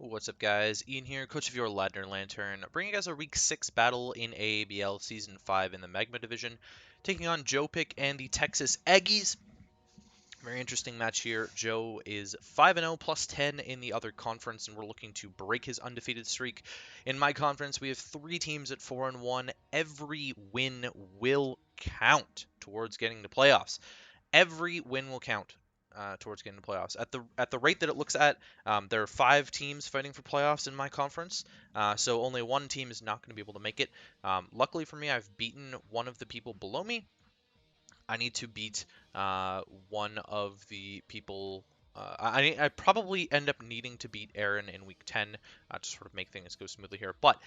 What's up, guys? Ian here, coach of your Ladner Lanturn, bringing you guys a Week 6 battle in aABL Season 5 in the Magma Division, taking on Joepick and the Texas Aggies. Very interesting match here. Joe is 5-0 plus 10 in the other conference, and we're looking to break his undefeated streak. In my conference, we have 3 teams at 4-1. Every win will count towards getting to playoffs. Every win will count towards getting to playoffs. At the rate that it looks at, there are 5 teams fighting for playoffs in my conference, so only one team is not going to be able to make it. Luckily for me, I've beaten one of the people below me. I need to beat one of the people. I probably end up needing to beat Aaron in week 10 to sort of make things go smoothly here. But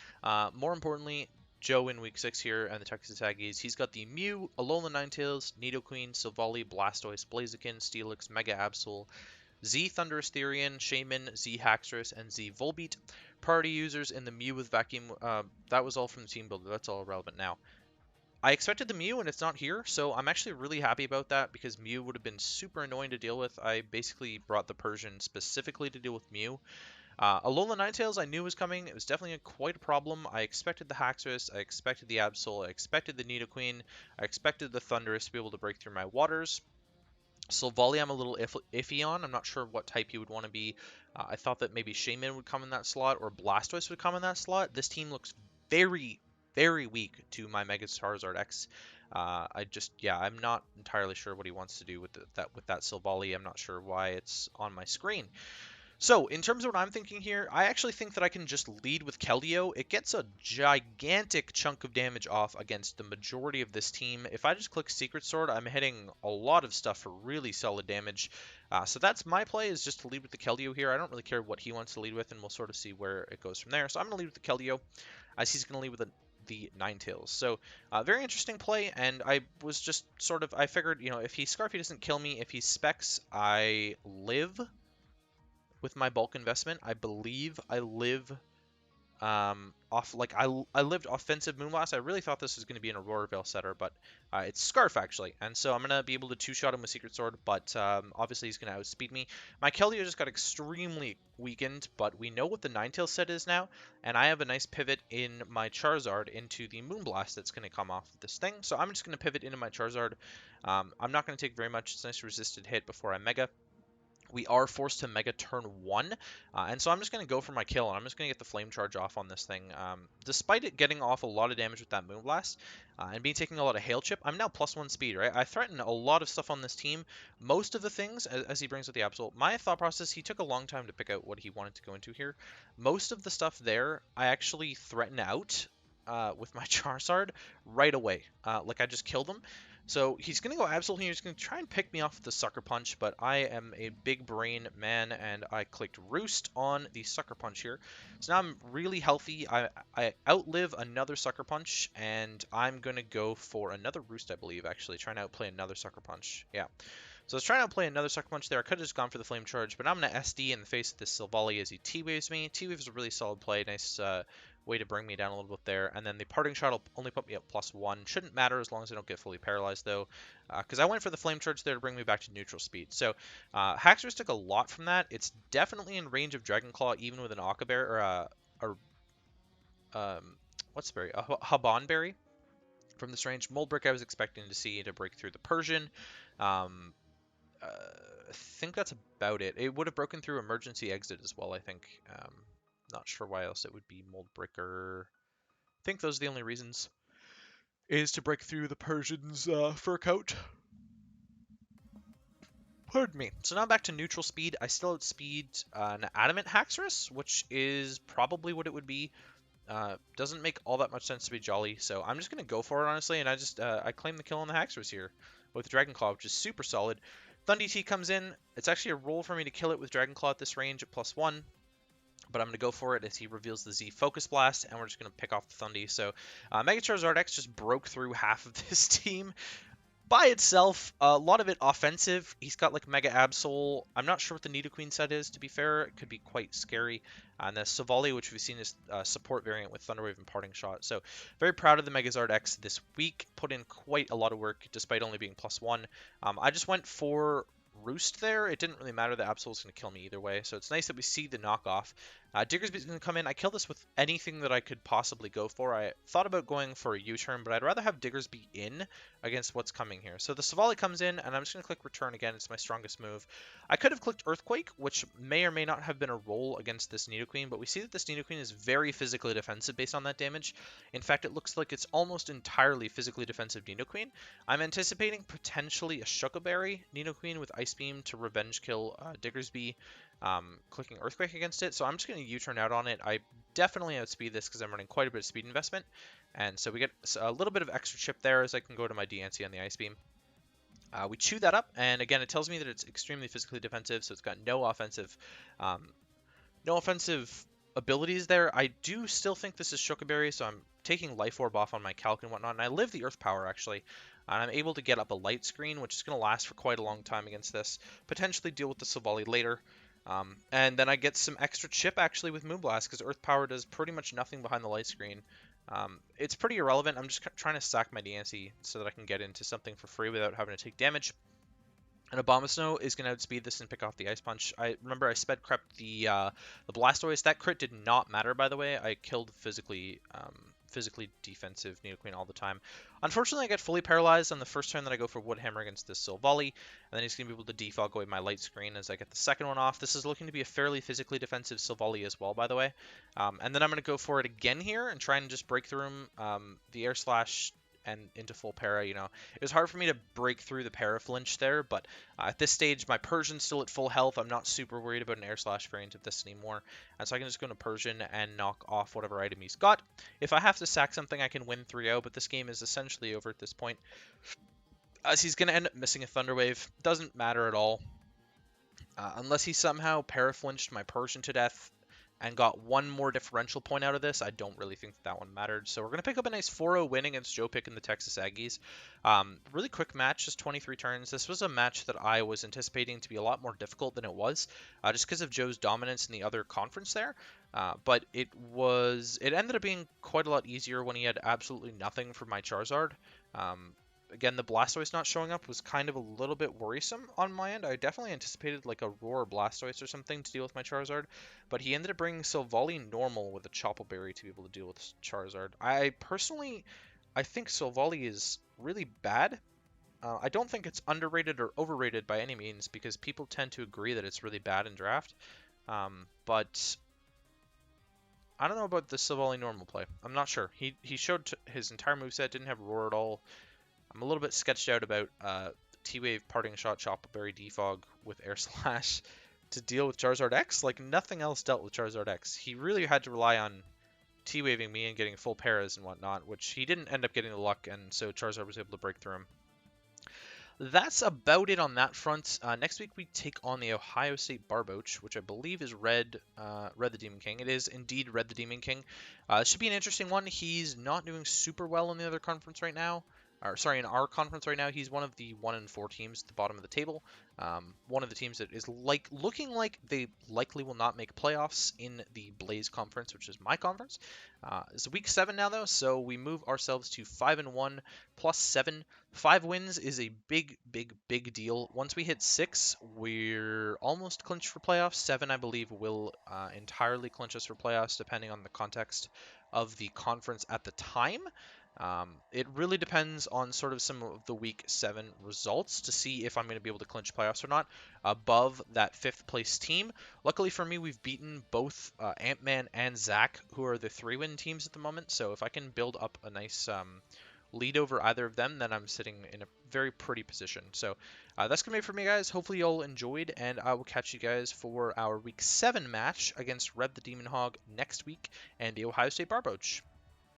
more importantly, Joe in week 6 here and the Texas Aggies. He's got the Mew, Alolan Ninetales, Nidoqueen, Silvally, Blastoise, Blaziken, Steelix, Mega Absol, Z Thundurus-Therian, Shaman, Z Haxorus, and Z Volbeat. Priority users in the Mew with Vacuum. That was all from the team builder. That's all relevant now. I expected the Mew and it's not here, so I'm actually really happy about that because Mew would have been super annoying to deal with. I basically brought the Persian specifically to deal with Mew. Alolan Ninetales I knew was coming. It was definitely quite a problem. I expected the Haxorus, I expected the Absol, I expected the Nidoqueen, I expected the Thundurus to be able to break through my waters. Silvally I'm a little iffy on. I'm not sure what type he would want to be. I thought that maybe Shaman would come in that slot or Blastoise would come in that slot. This team looks very, very weak to my Mega Charizard X. I'm not entirely sure what he wants to do with that Silvally. I'm not sure why it's on my screen. So, in terms of what I'm thinking here, I actually think that I can just lead with Keldeo. It gets a gigantic chunk of damage off against the majority of this team. If I just click Secret Sword, I'm hitting a lot of stuff for really solid damage. So that's my play, is just to lead with the Keldeo here. I don't really care what he wants to lead with, and we'll sort of see where it goes from there. So I'm going to lead with the Keldeo, as he's going to lead with the Ninetales. So, very interesting play, and I was just sort of, I figured, if he Scarfy doesn't kill me, if he Specs, I live with my bulk investment. I believe I live I lived offensive Moonblast. I really thought this was going to be an Aurora Veil setter, but it's Scarf actually, and so I'm going to be able to two-shot him with Secret Sword, but obviously he's going to outspeed me. My Keldeo just got extremely weakened, but we know what the Ninetales set is now, and I have a nice pivot in my Charizard into the Moonblast that's going to come off of this thing, so I'm just going to pivot into my Charizard. I'm not going to take very much. It's a nice resisted hit before I Mega. We are forced to Mega turn 1, and so I'm just going to go for my kill, and I'm just going to get the Flame Charge off on this thing. Despite it getting off a lot of damage with that Moonblast, and me taking a lot of Hail Chip, I'm now +1 speed, right? I threaten a lot of stuff on this team. Most of the things, as he brings with the Absol, my thought process, he took a long time to pick out what he wanted to go into here. Most of the stuff there, I actually threaten out with my Charizard right away. I just killed him. So he's going to go absolutely. He's going to try and pick me off with the Sucker Punch, but I am a big brain man, and I clicked Roost on the Sucker Punch here. So now I'm really healthy. I outlive another Sucker Punch, and I'm going to go for another Roost, I believe, actually. Trying to outplay another Sucker Punch. Yeah. So I was trying to outplay another Sucker Punch there. I could have just gone for the Flame Charge, but I'm going to SD in the face of this Silvally as he T-Waves me. T-Wave is a really solid play. Nice way to bring me down a little bit there. And then the Parting Shot will only put me up +1. Shouldn't matter as long as I don't get fully paralyzed, though, because I went for the Flame Charge there to bring me back to neutral speed. So Haxorus took a lot from that. It's definitely in range of Dragon Claw, even with an Occaberry, or what's the berry? A Haban Berry from this range. Mold Brick I was expecting to see to break through the Persian. I think that's about it. It would have broken through Emergency Exit as well, I think. Not sure why else it would be Mold Breaker. I think those are the only reasons. Is to break through the Persian's fur coat. Pardon me. So now back to neutral speed. I still outspeed an Adamant Haxorus, which is probably what it would be. Doesn't make all that much sense to be Jolly, so I'm just going to go for it, honestly, and I claim the kill on the Haxorus here with Dragon Claw, which is super solid. Thundee comes in. It's actually a roll for me to kill it with Dragon Claw at this range at +1. But I'm going to go for it as he reveals the Z Focus Blast, and we're just going to pick off the Thundee. So Mega Charizard X just broke through half of this team by itself. A lot of it offensive. He's got like Mega Absol. I'm not sure what the Nidoqueen set is, to be fair. It could be quite scary. And the Silvally, which we've seen is support variant with Thunder Wave and Parting Shot. So very proud of the Megazord X this week. Put in quite a lot of work despite only being +1. I just went for Roost there. It didn't really matter. The Absol was going to kill me either way. So it's nice that we see the knockoff. Diggersby's going to come in. I kill this with anything that I could possibly go for. I thought about going for a U-turn, but I'd rather have Diggersby in against what's coming here. So the Savali comes in, and I'm just going to click return again. It's my strongest move. I could have clicked Earthquake, which may or may not have been a roll against this Nidoqueen, but we see that this Nidoqueen is very physically defensive based on that damage. In fact, it looks like it's almost entirely physically defensive Nidoqueen. I'm anticipating potentially a Shuckleberry Nidoqueen with Ice Beam to revenge kill Diggersby. Clicking Earthquake against it, so I'm just going to U-turn out on it. I definitely outspeed this because I'm running quite a bit of speed investment, and so we get a little bit of extra chip there as I can go to my DNC on the Ice Beam. We chew that up, and again, it tells me that it's extremely physically defensive, so it's got no offensive abilities there. I do still think this is Shuckleberry, so I'm taking Life Orb off on my Calc and whatnot, and I live the Earth Power, actually. And I'm able to get up a Light Screen, which is going to last for quite a long time against this. Potentially deal with the Savali later. And then I get some extra chip actually with Moonblast because Earth Power does pretty much nothing behind the light screen. It's pretty irrelevant. I'm just trying to stack my DNC so that I can get into something for free without having to take damage. And Abomasnow is going to outspeed this and pick off the Ice Punch. I remember I sped crept the Blastoise. That crit did not matter, by the way. I killed physically defensive Nidoqueen all the time. Unfortunately, I get fully paralyzed on the first turn that I go for Wood Hammer against this Silvally, and then he's going to be able to defog away my Light Screen as I get the second one off. This is looking to be a fairly physically defensive Silvally as well, by the way. And then I'm going to go for it again here and try and just break through him. The Air Slash and into full para, you know. It was hard for me to break through the para flinch there, but at this stage, my Persian's still at full health. I'm not super worried about an Air Slash variant of this anymore, and so I can just go into Persian and knock off whatever item he's got. If I have to sack something, I can win 3-0, but this game is essentially over at this point, as he's going to end up missing a Thunder Wave. Doesn't matter at all. Unless he somehow para flinched my Persian to death and got one more differential point out of this, I don't really think that one mattered. So we're going to pick up a nice 4-0 win against Joepick and the Texas Aggies. Really quick match, just 23 turns. This was a match that I was anticipating to be a lot more difficult than it was, just because of Joe's dominance in the other conference there. But it ended up being quite a lot easier when he had absolutely nothing for my Charizard. Again, the Blastoise not showing up was kind of a little bit worrisome on my end. I definitely anticipated like a Roar Blastoise or something to deal with my Charizard, but he ended up bringing Silvally normal with a Choppleberry to be able to deal with Charizard. I think Silvally is really bad. I don't think it's underrated or overrated by any means because people tend to agree that it's really bad in draft. But I don't know about the Silvally normal play. I'm not sure. He showed his entire moveset, didn't have Roar at all. I'm a little bit sketched out about T-Wave, Parting Shot, Choppleberry, Defog with Air Slash to deal with Charizard X. Like, nothing else dealt with Charizard X. He really had to rely on T-Waving me and getting full paras and whatnot, which he didn't end up getting the luck, and so Charizard was able to break through him. That's about it on that front. Next week we take on the Ohio State Barboach, which I believe is Red the Demon King. It is indeed Red the Demon King. It should be an interesting one. He's not doing super well in the other conference right now. In our conference right now, he's one of the 1-4 teams at the bottom of the table. One of the teams that is looking like they likely will not make playoffs in the Blaze conference, which is my conference. It's week 7 now, though, so we move ourselves to 5-1 plus 7. 5 wins is a big, big, big deal. Once we hit 6, we're almost clinched for playoffs. 7, I believe, will entirely clinch us for playoffs, depending on the context of the conference at the time. It really depends on sort of some of the week 7 results to see if I'm going to be able to clinch playoffs or not above that 5th place team. Luckily for me, we've beaten both Ant-Man and Zach, who are the 3-win teams at the moment. So if I can build up a nice lead over either of them, then I'm sitting in a very pretty position. So that's going to be it for me, guys. Hopefully you all enjoyed, and I will catch you guys for our week 7 match against Red the Demon Hog next week and the Ohio State Barboach.